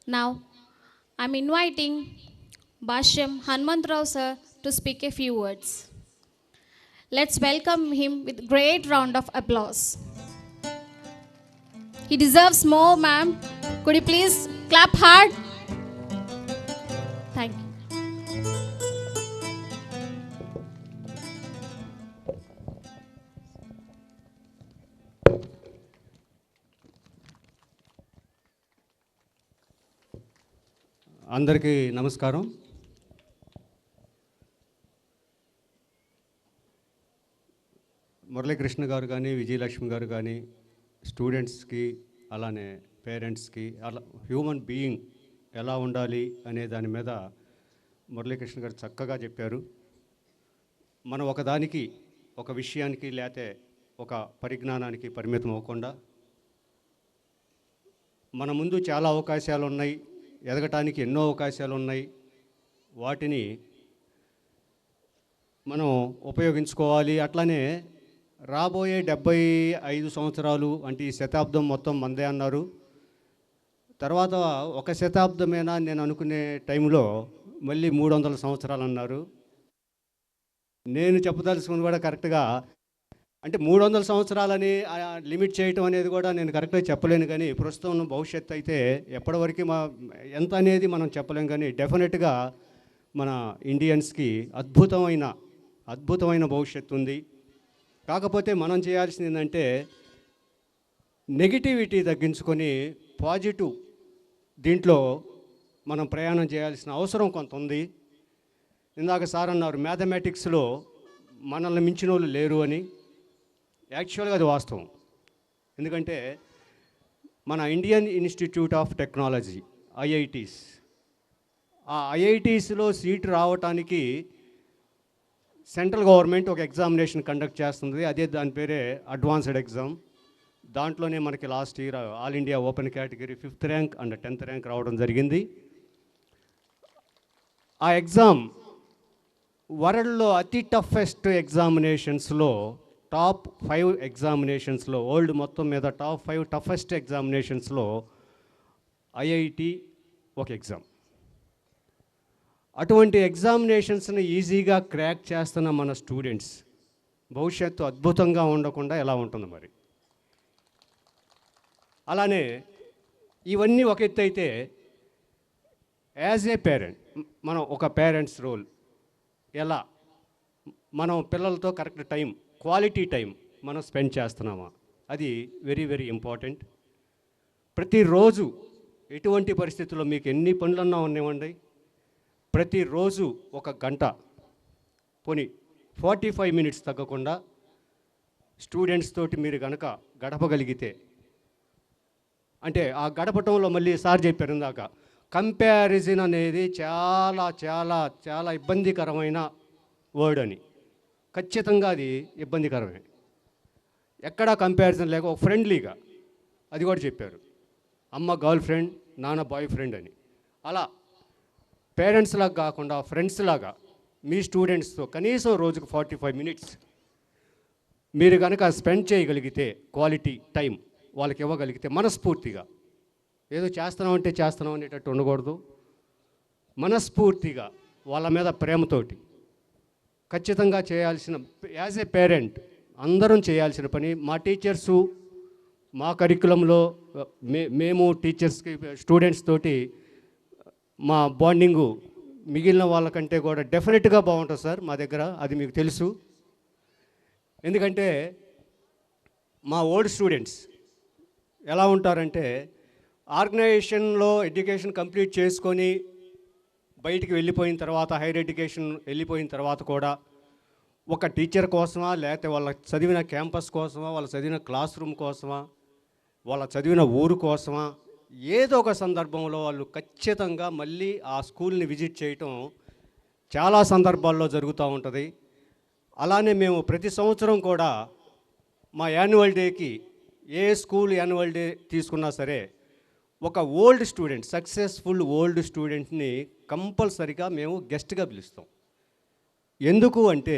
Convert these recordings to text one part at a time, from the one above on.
Now, I'm inviting Bhashyam Hanmantrao sir to speak a few words. Let's welcome him with great round of applause. He deserves more, ma'am. Could you please clap hard? Thank you. అందరికీ నమస్కారం. మురళీకృష్ణ గారు కానీ విజయలక్ష్మి గారు కానీ స్టూడెంట్స్కి అలానే పేరెంట్స్కి అలా హ్యూమన్ బీయింగ్ ఎలా ఉండాలి అనే దాని మీద మురళీకృష్ణ గారు చక్కగా చెప్పారు. మనం ఒకదానికి ఒక విషయానికి లేతే ఒక పరిజ్ఞానానికి పరిమితం అవ్వకుండా మన ముందు చాలా అవకాశాలు ఉన్నాయి, ఎదగటానికి ఎన్నో అవకాశాలు ఉన్నాయి. వాటిని మనం ఉపయోగించుకోవాలి. అట్లానే రాబోయే 75 సంవత్సరాలు అంటే ఈ శతాబ్దం మొత్తం మందే అన్నారు. తర్వాత ఒక శతాబ్దమేనా నేను అనుకునే టైంలో మళ్ళీ 300 సంవత్సరాలు అన్నారు. నేను చెప్పదలుచుకుంది కూడా కరెక్ట్గా అంటే 300 సంవత్సరాలని లిమిట్ చేయటం అనేది కూడా నేను కరెక్ట్గా చెప్పలేను. కానీ ప్రస్తుతం భవిష్యత్తు అయితే ఎప్పటివరకు ఎంత అనేది మనం చెప్పలేం. కానీ డెఫినెట్గా మన ఇండియన్స్కి అద్భుతమైన భవిష్యత్తు ఉంది. కాకపోతే మనం చేయాల్సింది ఏంటంటే నెగిటివిటీ తగ్గించుకొని పాజిటివ్ దీంట్లో మనం ప్రయాణం చేయాల్సిన అవసరం కొంత ఉంది. ఇందాక సార్ అన్నారు మ్యాథమెటిక్స్లో మనల్ని మించిన వాళ్ళు లేరు అని. యాక్చువల్గా అది వాస్తవం. ఎందుకంటే మన Indian institute of technology IITs, ఆ ఐఐటీస్లో సీట్ రావటానికి సెంట్రల్ గవర్నమెంట్ ఒక ఎగ్జామినేషన్ కండక్ట్ చేస్తుంది. అదే దాని పేరే అడ్వాన్స్డ్ ఎగ్జామ్. దాంట్లోనే మనకి last year all India open category 5th rank and 10th rank రావడం జరిగింది. ఆ ఎగ్జామ్ వరల్డ్లో అతి టఫెస్ట్ ఎగ్జామినేషన్స్లో టాప్ 5 ఎగ్జామినేషన్స్లో వరల్డ్ మొత్తం మీద టాప్ 5 టఫెస్ట్ ఎగ్జామినేషన్స్లో ఐఐటి ఒక ఎగ్జామ్. అటువంటి ఎగ్జామినేషన్స్ని ఈజీగా క్రాక్ చేస్తున్న మన స్టూడెంట్స్ భవిష్యత్తు అద్భుతంగా ఉండకుండా ఎలా ఉంటుంది మరి? అలానే ఇవన్నీ ఒక ఎత్తు అయితే యాజ్ ఏ పేరెంట్ మనం ఒక పేరెంట్స్ రోల్ ఎలా మనం పిల్లలతో కరెక్ట్ టైం క్వాలిటీ టైం మనం స్పెండ్ చేస్తున్నామా, అది వెరీ వెరీ ఇంపార్టెంట్. ప్రతిరోజు ఎటువంటి పరిస్థితుల్లో మీకు ఎన్ని పనులన్నా ఉన్నాయండి, ప్రతిరోజు ఒక గంట పోనీ 45 మినిట్స్ తగ్గకుండా స్టూడెంట్స్ తోటి మీరు కనుక గడపగలిగితే, అంటే ఆ గడపటంలో మళ్ళీ సార్ చెప్పారు ఇందాక కంపారిజన్ అనేది చాలా చాలా చాలా ఇబ్బందికరమైన వర్డ్ అని. ఖచ్చితంగా అది ఇబ్బందికరమే. ఎక్కడా కంపారిజన్ లేక ఒక ఫ్రెండ్లీగా అది కూడా చెప్పారు. అమ్మ గర్ల్ ఫ్రెండ్, నాన్న బాయ్ ఫ్రెండ్ అని. అలా పేరెంట్స్ లాగా కాకుండా ఫ్రెండ్స్ లాగా మీ స్టూడెంట్స్తో కనీసం రోజుకు 45 మినిట్స్ మీరు కనుక స్పెండ్ చేయగలిగితే, క్వాలిటీ టైం వాళ్ళకి ఇవ్వగలిగితే మనస్ఫూర్తిగా, ఏదో చేస్తున్నామంటే చేస్తున్నాం అనేటట్టు ఉండకూడదు. మనస్ఫూర్తిగా వాళ్ళ మీద ప్రేమతోటి ఖచ్చితంగా చేయాల్సిన, యాజ్ ఏ పేరెంట్ అందరం చేయాల్సిన పని. మా టీచర్సు మా కరికులంలో మేము టీచర్స్కి స్టూడెంట్స్ తోటి మా బాండింగు మిగిలిన వాళ్ళకంటే కూడా డెఫినెట్గా బాగుంటుంది సార్ మా దగ్గర, అది మీకు తెలుసు. ఎందుకంటే మా ఓల్డ్ స్టూడెంట్స్ ఎలా ఉంటారంటే ఆర్గనైజేషన్లో ఎడ్యుకేషన్ కంప్లీట్ చేసుకొని బయటికి వెళ్ళిపోయిన తర్వాత, హైయర్ ఎడ్యుకేషన్ వెళ్ళిపోయిన తర్వాత కూడా ఒక టీచర్ కోసమా, లేకపోతే వాళ్ళ చదివిన క్యాంపస్ కోసమా, వాళ్ళ చదివిన క్లాస్ రూమ్ కోసమా, వాళ్ళ చదివిన ఊరు కోసమా, ఏదో ఒక సందర్భంలో వాళ్ళు ఖచ్చితంగా మళ్ళీ ఆ స్కూల్ని విజిట్ చేయటం చాలా సందర్భాల్లో జరుగుతూ ఉంటుంది. అలానే మేము ప్రతి సంవత్సరం కూడా మా యాన్యువల్ డేకి, ఏ స్కూల్ యాన్యువల్ డే తీసుకున్నా సరే, ఒక ఓల్డ్ స్టూడెంట్, సక్సెస్ఫుల్ ఓల్డ్ స్టూడెంట్ని కంపల్సరిగా మేము గెస్ట్గా పిలుస్తాం. ఎందుకు అంటే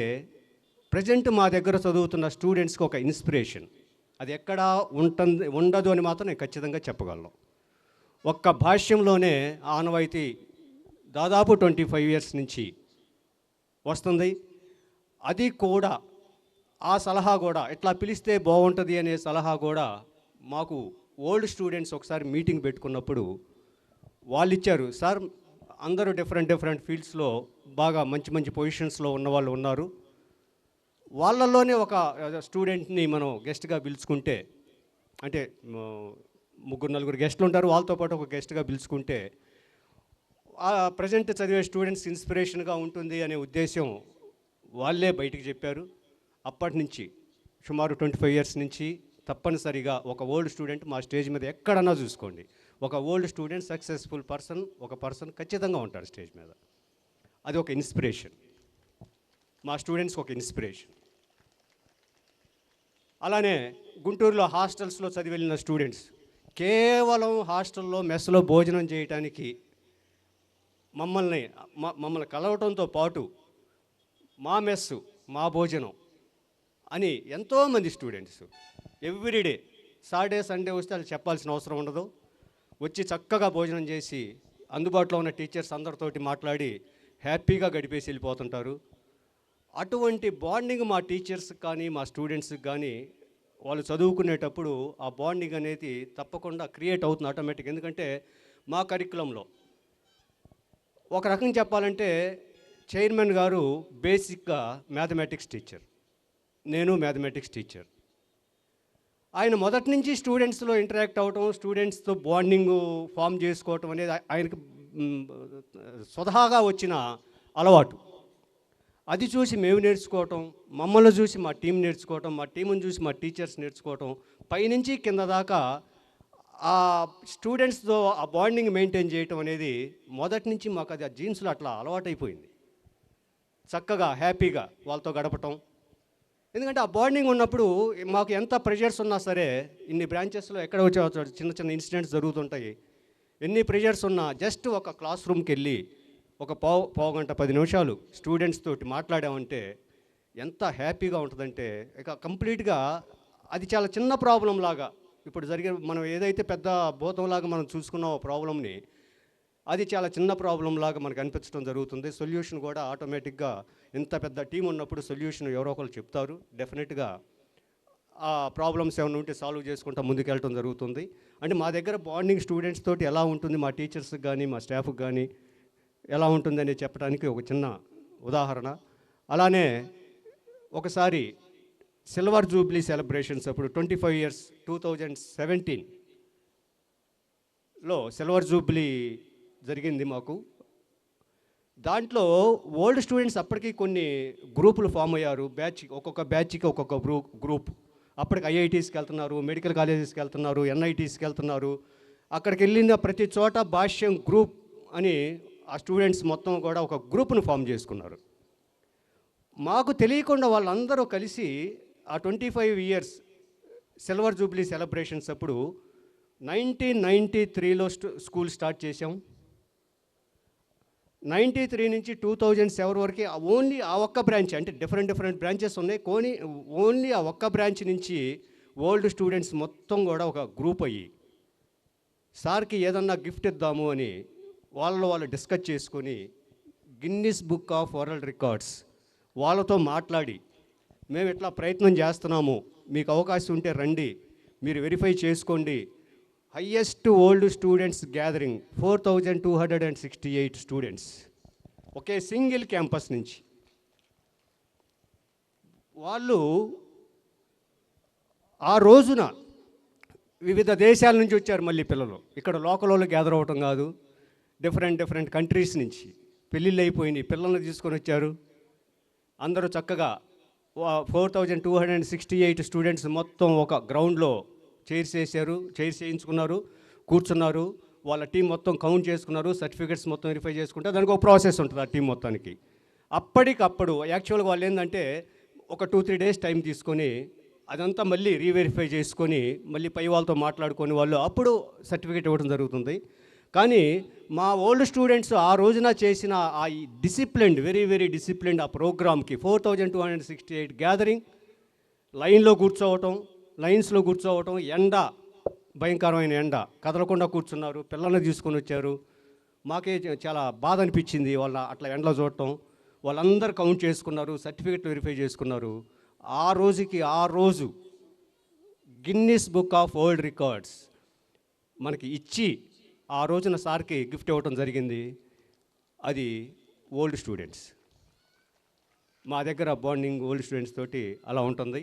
ప్రజెంట్ మా దగ్గర చదువుతున్న స్టూడెంట్స్కి ఒక ఇన్స్పిరేషన్, అది ఎక్కడా ఉండదు అని మాత్రం నేను ఖచ్చితంగా చెప్పగలను. ఒక్క భాష్యంలోనే ఆనవాయితీ దాదాపు 25 ఇయర్స్ నుంచి వస్తుంది. అది కూడా ఆ సలహా కూడా ఇట్లా పిలిస్తే బాగుంటుంది అనే సలహా కూడా మాకు ఓల్డ్ స్టూడెంట్స్ ఒకసారి మీటింగ్ పెట్టుకున్నప్పుడు వాళ్ళు ఇచ్చారు. సార్, అందరూ డిఫరెంట్ ఫీల్డ్స్లో బాగా మంచి పొజిషన్స్లో ఉన్నవాళ్ళు ఉన్నారు. వాళ్ళల్లోనే ఒక స్టూడెంట్ని మనం గెస్ట్గా పిలుచుకుంటే, అంటే 3-4 గెస్ట్లు ఉంటారు, వాళ్ళతో పాటు ఒక గెస్ట్గా పిలుచుకుంటే ఆ ప్రజెంట్ చదివే స్టూడెంట్స్ ఇన్స్పిరేషన్గా ఉంటుంది అనే ఉద్దేశం వాళ్ళే బయటికి చెప్పారు. అప్పటి నుంచి సుమారు 25 ఇయర్స్ నుంచి తప్పనిసరిగా ఒక ఓల్డ్ స్టూడెంట్ మా స్టేజ్ మీద ఎక్కడన్నా చూసుకోండి, ఒక ఓల్డ్ స్టూడెంట్ సక్సెస్ఫుల్ పర్సన్, ఒక పర్సన్ ఖచ్చితంగా ఉంటాడు స్టేజ్ మీద. అది ఒక ఇన్స్పిరేషన్, మా స్టూడెంట్స్కి ఒక ఇన్స్పిరేషన్. అలానే గుంటూరులో హాస్టల్స్లో చదివి వెళ్ళిన స్టూడెంట్స్ కేవలం హాస్టల్లో మెస్లో భోజనం చేయడానికి మమ్మల్ని కలవటంతో పాటు మా మెస్సు మా భోజనం అని ఎంతోమంది స్టూడెంట్స్ ఎవ్రీడే సాటర్డే సండే వస్తే అది చెప్పాల్సిన అవసరం ఉండదు, వచ్చి చక్కగా భోజనం చేసి అందుబాటులో ఉన్న టీచర్స్ అందరితోటి మాట్లాడి హ్యాపీగా గడిపేసి వెళ్ళిపోతుంటారు. అటువంటి బాండింగ్ మా టీచర్స్కి కానీ మా స్టూడెంట్స్కి కానీ వాళ్ళు చదువుకునేటప్పుడు ఆ బాండింగ్ అనేది తప్పకుండా క్రియేట్ అవుతుంది ఆటోమేటిక్. ఎందుకంటే మా కరికులంలో ఒక రకం చెప్పాలంటే చైర్మన్ గారు బేసిక్గా మ్యాథమెటిక్స్ టీచర్, నేను మ్యాథమెటిక్స్ టీచర్. ఆయన మొదటి నుంచి స్టూడెంట్స్లో ఇంటరాక్ట్ అవ్వటం, స్టూడెంట్స్తో బాండింగ్ ఫామ్ చేసుకోవటం అనేది ఆయనకు స్వతహాగా వచ్చిన అలవాటు. అది చూసి మేము నేర్చుకోవటం, మమ్మల్ని చూసి మా టీం నేర్చుకోవటం, మా టీంని చూసి మా టీచర్స్ నేర్చుకోవటం, పైనుంచి కింద దాకా ఆ స్టూడెంట్స్తో ఆ బాండింగ్ మెయింటైన్ చేయటం అనేది మొదటి నుంచి మాకు అది ఆ జీన్స్లో అట్లా అలవాటైపోయింది. చక్కగా హ్యాపీగా వాళ్ళతో గడపటం. ఎందుకంటే ఆ బాండింగ్ ఉన్నప్పుడు మాకు ఎంత ప్రెషర్స్ ఉన్నా సరే, ఇన్ని బ్రాంచెస్లో ఎక్కడ వచ్చే చిన్న ఇన్సిడెంట్స్ జరుగుతుంటాయి, ఎన్ని ప్రెషర్స్ ఉన్నా జస్ట్ ఒక క్లాస్ రూమ్కి వెళ్ళి ఒక పావు గంట 10 నిమిషాలు స్టూడెంట్స్ తోటి మాట్లాడామంటే ఎంత హ్యాపీగా ఉంటుందంటే, ఇక కంప్లీట్గా అది చాలా చిన్న ప్రాబ్లం లాగా ఇప్పుడు జరిగే, మనం ఏదైతే పెద్ద భూతంలాగా మనం చూసుకున్నామో ప్రాబ్లమ్ని, అది చాలా చిన్న ప్రాబ్లం లాగా మనకు అనిపించడం జరుగుతుంది. సొల్యూషన్ కూడా ఆటోమేటిక్గా ఇంత పెద్ద టీం ఉన్నప్పుడు సొల్యూషన్ ఎవరో ఒకరు చెప్తారు. డెఫినెట్గా ఆ ప్రాబ్లమ్స్ ఏమైనా ఉంటే సాల్వ్ చేసుకుంటా ముందుకెళ్ళటం జరుగుతుంది. అంటే మా దగ్గర బాండింగ్ స్టూడెంట్స్ తోటి ఎలా ఉంటుంది, మా టీచర్స్కి కానీ మా స్టాఫ్కి కానీ ఎలా ఉంటుందని చెప్పడానికి ఒక చిన్న ఉదాహరణ. అలానే ఒకసారి సిల్వర్ జూబ్లీ సెలబ్రేషన్స్ అప్పుడు 25 ఇయర్స్ 2017లో సిల్వర్ జూబ్లీ జరిగింది మాకు. దాంట్లో ఓల్డ్ స్టూడెంట్స్ అప్పటికి కొన్ని గ్రూపులు ఫామ్ అయ్యారు, ఒక్కొక్క బ్యాచ్కి ఒక్కొక్క గ్రూప్. అప్పటికి ఐఐటీస్కి వెళ్తున్నారు, మెడికల్ కాలేజెస్కి వెళ్తున్నారు, ఎన్ఐటీస్కి వెళ్తున్నారు. అక్కడికి వెళ్ళిన ప్రతి చోట భాష్యం గ్రూప్ అని ఆ స్టూడెంట్స్ మొత్తం కూడా ఒక గ్రూప్ను ఫామ్ చేసుకున్నారు. మాకు తెలియకుండా వాళ్ళందరూ కలిసి ఆ 25 ఇయర్స్ సిల్వర్ జూబ్లీ సెలబ్రేషన్స్ అప్పుడు 1993లో స్కూల్ స్టార్ట్ చేసాం. 93 నుంచి 2007 వరకు ఓన్లీ ఆ ఒక్క బ్రాంచ్, అంటే డిఫరెంట్ బ్రాంచెస్ ఉన్నాయి, కానీ ఓన్లీ ఆ ఒక్క బ్రాంచ్ నుంచి ఓల్డ్ స్టూడెంట్స్ మొత్తం కూడా ఒక గ్రూప్ అయ్యి సార్కి ఏదన్నా గిఫ్ట్ ఇద్దాము అని వాళ్ళు డిస్కస్ చేసుకొని Guinness book of world records వాళ్ళతో మాట్లాడి, మేము ఇట్లా ప్రయత్నం చేస్తున్నాము, మీకు అవకాశం ఉంటే రండి, మీరు వెరిఫై చేసుకోండి. Highest old students gathering 4268 students ఒకే సింగిల్ క్యాంపస్ నుంచి. వాళ్ళు ఆ రోజున వివిధ దేశాల నుంచి వచ్చారు. మళ్ళీ పిల్లలు ఇక్కడ లోకల్ వాళ్ళు గ్యాదర్ అవ్వటం కాదు, డిఫరెంట్ కంట్రీస్ నుంచి పెళ్ళిళ్ళు అయిపోయినాయి, పిల్లల్ని తీసుకొని వచ్చారు. అందరూ చక్కగా 4268 స్టూడెంట్స్ మొత్తం ఒక గ్రౌండ్లో చైర్స్ వేయించుకున్నారు, కూర్చున్నారు. వాళ్ళ టీం మొత్తం కౌంట్ చేసుకున్నారు, సర్టిఫికెట్స్ మొత్తం వెరిఫై చేసుకుంటే దానికి ఒక ప్రాసెస్ ఉంటుంది ఆ టీం మొత్తానికి. అప్పటికప్పుడు యాక్చువల్గా వాళ్ళు ఏంటంటే ఒక 2-3 డేస్ టైం తీసుకొని అదంతా మళ్ళీ రీవెరిఫై చేసుకొని మళ్ళీ పై వాళ్ళతో మాట్లాడుకొని వాళ్ళు అప్పుడు సర్టిఫికేట్ ఇవ్వడం జరుగుతుంది. కానీ మా ఓల్డ్ స్టూడెంట్స్ ఆ రోజున చేసిన ఆ డిసిప్లిన్డ్, వెరీ డిసిప్లిన్డ్ ఆ ప్రోగ్రామ్కి 4268 గ్యాదరింగ్, లైన్స్లో కూర్చోవటం, ఎండ భయంకరమైన ఎండ, కదలకుండా కూర్చున్నారు, పిల్లల్ని తీసుకొని వచ్చారు. మాకే చాలా బాధ అనిపించింది వాళ్ళ అట్లా ఎండలో చూడటం. వాళ్ళందరూ కౌంట్ చేసుకున్నారు, సర్టిఫికెట్ వెరిఫై చేసుకున్నారు. ఆ రోజుకి ఆ రోజు Guinness book of world records మనకి ఇచ్చి ఆ రోజున సార్కి గిఫ్ట్ ఇవ్వటం జరిగింది. అది ఓల్డ్ స్టూడెంట్స్. మా దగ్గర బాండింగ్ ఓల్డ్ స్టూడెంట్స్ తోటి అలా ఉంటుంది.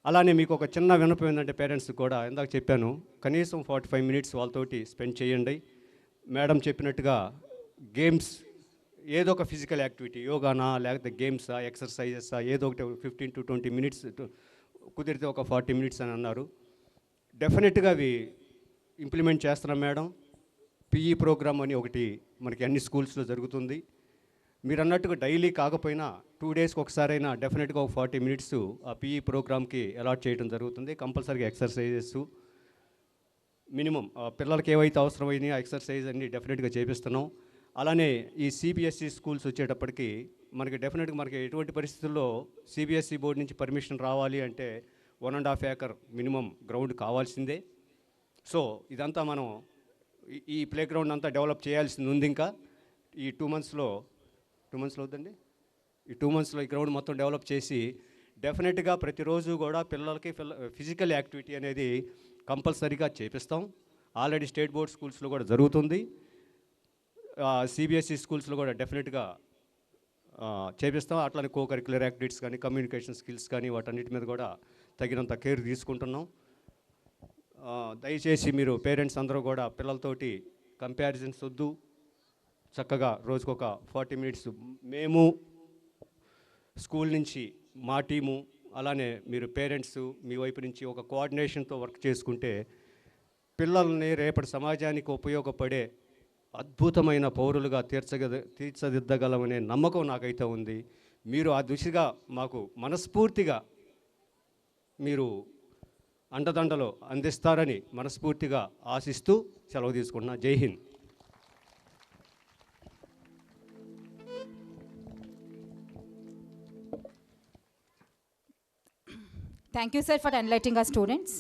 అలానే మీకు ఒక చిన్న వినపం ఏంటంటే పేరెంట్స్ కూడా ఇందాక చెప్పాను, కనీసం 45 మినిట్స్ వాళ్ళతోటి స్పెండ్ చేయండి. మేడం చెప్పినట్టుగా గేమ్స్, ఏదో ఒక ఫిజికల్ యాక్టివిటీ, యోగానా లేకపోతే గేమ్సా, ఎక్సర్సైజెసా, ఏదో ఒకటి 15 to 20 మినిట్స్, కుదిరితే ఒక 40 మినిట్స్ అని అన్నారు. డెఫినెట్గా అవి ఇంప్లిమెంట్ చేస్తున్నాం మేడం. పిఈ ప్రోగ్రామ్ అని ఒకటి మనకి అన్ని స్కూల్స్లో జరుగుతుంది. మీరు అన్నట్టుగా డైలీ కాకపోయినా 2 డేస్కి ఒకసారైనా డెఫినెట్గా ఒక 40 మినిట్స్ ఆ పిఈ ప్రోగ్రామ్కి అలాట్ చేయడం జరుగుతుంది. కంపల్సరీగా ఎక్సర్సైజెస్ మినిమం పిల్లలకి ఏవైతే అవసరమైనాయో ఆ ఎక్సర్సైజ్ అన్ని డెఫినెట్గా చేపిస్తున్నాం. అలానే ఈ సిబిఎస్ఈ స్కూల్స్ వచ్చేటప్పటికి డెఫినెట్గా మనకి ఎటువంటి పరిస్థితుల్లో సిబిఎస్ఈ బోర్డు నుంచి పర్మిషన్ రావాలి అంటే 1.5 acre మినిమం గ్రౌండ్ కావాల్సిందే. సో ఇదంతా మనం ఈ ప్లే గ్రౌండ్ అంతా డెవలప్ చేయాల్సింది ఉంది. ఇంకా ఈ 2 మంత్స్లో అవుతుందండి. ఈ 2 మంత్స్లో ఈ గ్రౌండ్ మొత్తం డెవలప్ చేసి డెఫినెట్గా ప్రతిరోజు కూడా పిల్లలకి ఫిజికల్ యాక్టివిటీ అనేది కంపల్సరీగా చేపిస్తాం. ఆల్రెడీ స్టేట్ బోర్డ్ స్కూల్స్లో కూడా జరుగుతుంది. సిబిఎస్ఈ స్కూల్స్లో కూడా డెఫినెట్గా చేపిస్తాం. అట్లానే కో కరిక్యులర్ యాక్టివిటీస్ కానీ, కమ్యూనికేషన్ స్కిల్స్ కానీ, వాటన్నిటి మీద కూడా తగినంత కేర్ తీసుకుంటున్నాం. దయచేసి మీరు పేరెంట్స్ అందరూ కూడా పిల్లలతోటి కంపారిజన్స్ వద్దు. చక్కగా రోజుకొక 40 మినిట్స్ మేము స్కూల్ నుంచి మా టీము, అలానే మీరు పేరెంట్స్ మీ వైపు నుంచి ఒక కోఆర్డినేషన్తో వర్క్ చేసుకుంటే పిల్లల్ని రేపటి సమాజానికి ఉపయోగపడే అద్భుతమైన పౌరులుగా తీర్చిదిద్దగలమనే నమ్మకం నాకైతే ఉంది. మీరు ఆ దిశగా మాకు మనస్ఫూర్తిగా మీరు అండదండలు అందిస్తారని మనస్ఫూర్తిగా ఆశిస్తూ సెలవు తీసుకుంటున్నా. జై Hind. Thank you, sir, for enlightening our students.